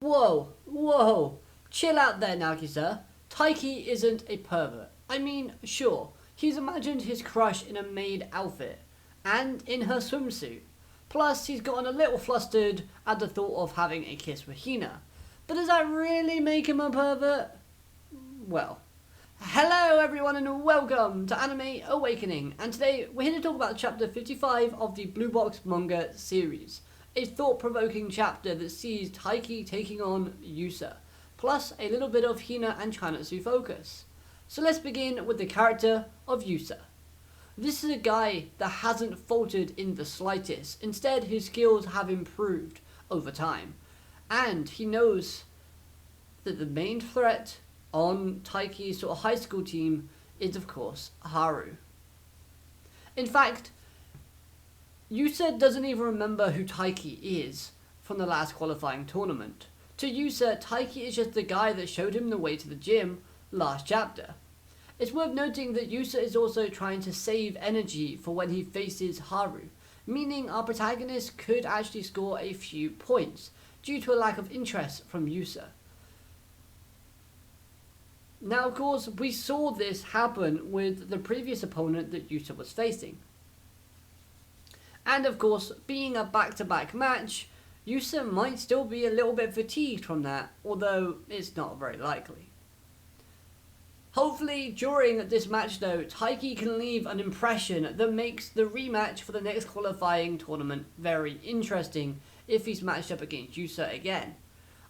Whoa. Chill out there, Nagisa. Taiki isn't a pervert. I mean, sure, he's imagined his crush in a maid outfit and in her swimsuit. Plus, he's gotten a little flustered at the thought of having a kiss with Hina. But does that really make him a pervert? Well, hello everyone and welcome to Anime Awakening, and today we're here to talk about chapter 55 of the Blue Box manga series. A thought-provoking chapter that sees Taiki taking on Yusa, plus a little bit of Hina and Chanatsu focus. So let's begin with the character of Yusa. This is a guy that hasn't faltered in the slightest. Instead, his skills have improved over time. And he knows that the main threat on Taiki's sort of high school team is, of course, Haru. In fact, Yusa doesn't even remember who Taiki is from the last qualifying tournament. To Yusa, Taiki is just the guy that showed him the way to the gym last chapter. It's worth noting that Yusa is also trying to save energy for when he faces Haru, meaning our protagonist could actually score a few points due to a lack of interest from Yusa. Now, of course, we saw this happen with the previous opponent that Yusa was facing. And of course, being a back-to-back match, Yusa might still be a little bit fatigued from that, although it's not very likely. Hopefully, during this match though, Taiki can leave an impression that makes the rematch for the next qualifying tournament very interesting if he's matched up against Yusa again.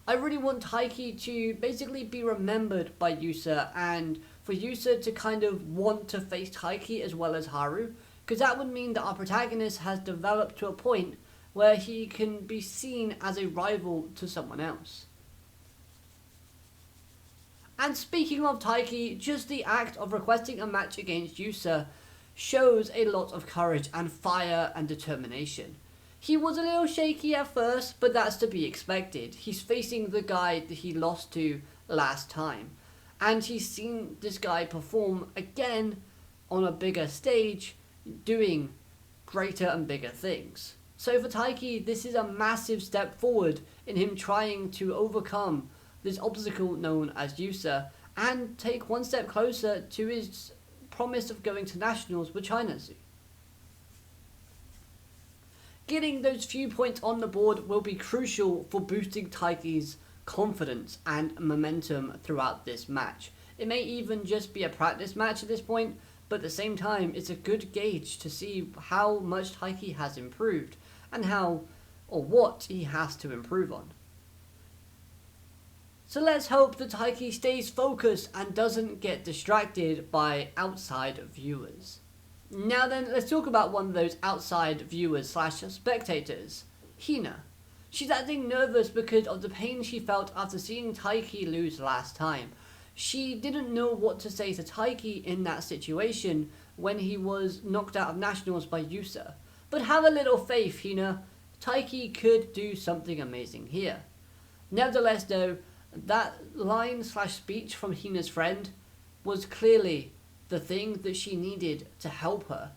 I really want Taiki to basically be remembered by Yusa, and for Yusa to kind of want to face Taiki as well as Haru, because that would mean that our protagonist has developed to a point where he can be seen as a rival to someone else. And speaking of Taiki, just the act of requesting a match against Yusa shows a lot of courage and fire and determination. He was a little shaky at first, but that's to be expected. He's facing the guy that he lost to last time, and he's seen this guy perform again on a bigger stage, doing greater and bigger things. So for Taiki, this is a massive step forward in him trying to overcome this obstacle known as Yusa and take one step closer to his promise of going to nationals with Chanatsu. Getting those few points on the board will be crucial for boosting Taiki's confidence and momentum throughout this match. It may even just be a practice match at this point, but at the same time, it's a good gauge to see how much Taiki has improved and how or what he has to improve on. So let's hope that Taiki stays focused and doesn't get distracted by outside viewers. Now then, let's talk about one of those outside viewers / spectators, Hina. She's acting nervous because of the pain she felt after seeing Taiki lose last time. She didn't know what to say to Taiki in that situation when he was knocked out of nationals by Yusa. But have a little faith, Hina. Taiki could do something amazing here. Nevertheless though, that line / speech from Hina's friend was clearly the thing that she needed to help her.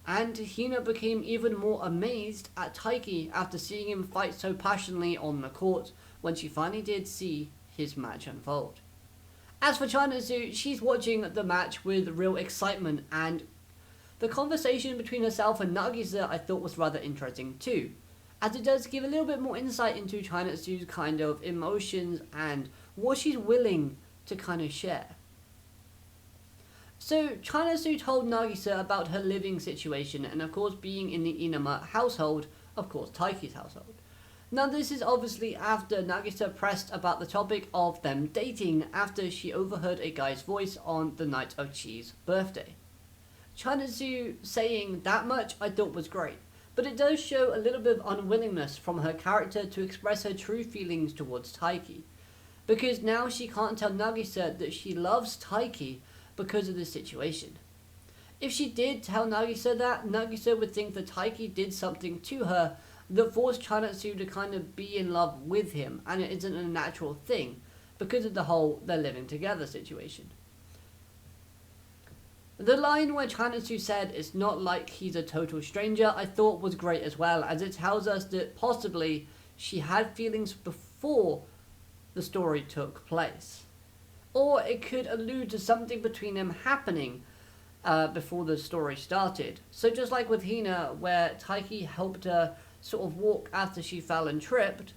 And Hina became even more amazed at Taiki after seeing him fight so passionately on the court when she finally did see his match unfold. As for Chanatsu, she's watching the match with real excitement, and the conversation between herself and Nagisa I thought was rather interesting too, as it does give a little bit more insight into Chanatsu's kind of emotions and what she's willing to kind of share. So Chanatsu told Nagisa about her living situation and of course being in the Inama household, of course Taiki's household. Now this is obviously after Nagisa pressed about the topic of them dating after she overheard a guy's voice on the night of Chi's birthday. Chanatsu saying that much I thought was great, but it does show a little bit of unwillingness from her character to express her true feelings towards Taiki, because now she can't tell Nagisa that she loves Taiki because of this situation. If she did tell Nagisa that, Nagisa would think that Taiki did something to her that forced Chanatsu to kind of be in love with him, and it isn't a natural thing because of the whole they're living together situation. The line where Chanatsu said it's not like he's a total stranger I thought was great as well, as it tells us that possibly she had feelings before the story took place. Or it could allude to something between them happening before the story started. So just like with Hina, where Taiki helped her sort of walk after she fell and tripped,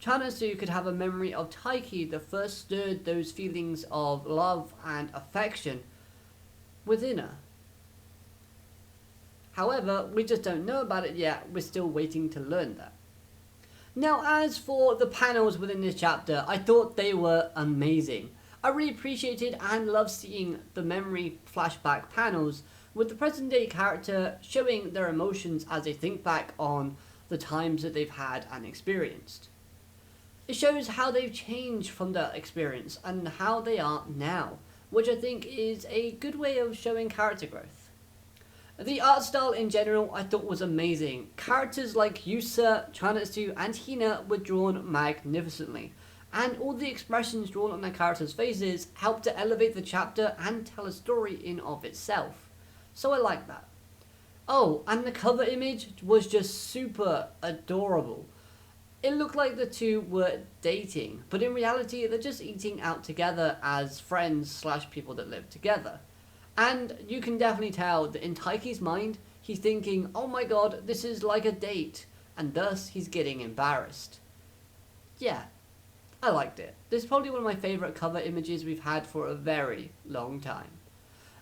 Chanasu could have a memory of Taiki that first stirred those feelings of love and affection within her. However, we just don't know about it yet. We're still waiting to learn that. Now, as for the panels within this chapter, I thought they were amazing. I really appreciated and loved seeing the memory flashback panels with the present day character showing their emotions as they think back on the times that they've had and experienced. It shows how they've changed from that experience and how they are now, which I think is a good way of showing character growth. The art style in general I thought was amazing. Characters like Yusa, Chanatsu and Hina were drawn magnificently, and all the expressions drawn on their characters' faces helped to elevate the chapter and tell a story in of itself. So I like that. Oh, and the cover image was just super adorable. It looked like the two were dating, but in reality they're just eating out together as friends slash people that live together. And you can definitely tell that in Taiki's mind, he's thinking, oh my god, this is like a date, and thus he's getting embarrassed. Yeah, I liked it. This is probably one of my favourite cover images we've had for a very long time.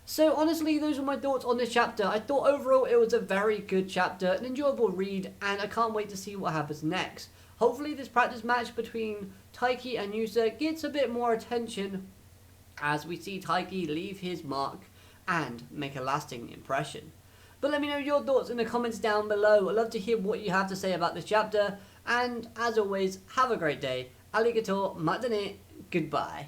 So honestly, those were my thoughts on this chapter. I thought overall it was a very good chapter, an enjoyable read, and I can't wait to see what happens next. Hopefully this practice match between Taiki and Yusa gets a bit more attention as we see Taiki leave his mark and make a lasting impression. But let me know your thoughts in the comments down below. I'd love to hear what you have to say about this chapter, and as always, have a great day. Arigato, matane, goodbye.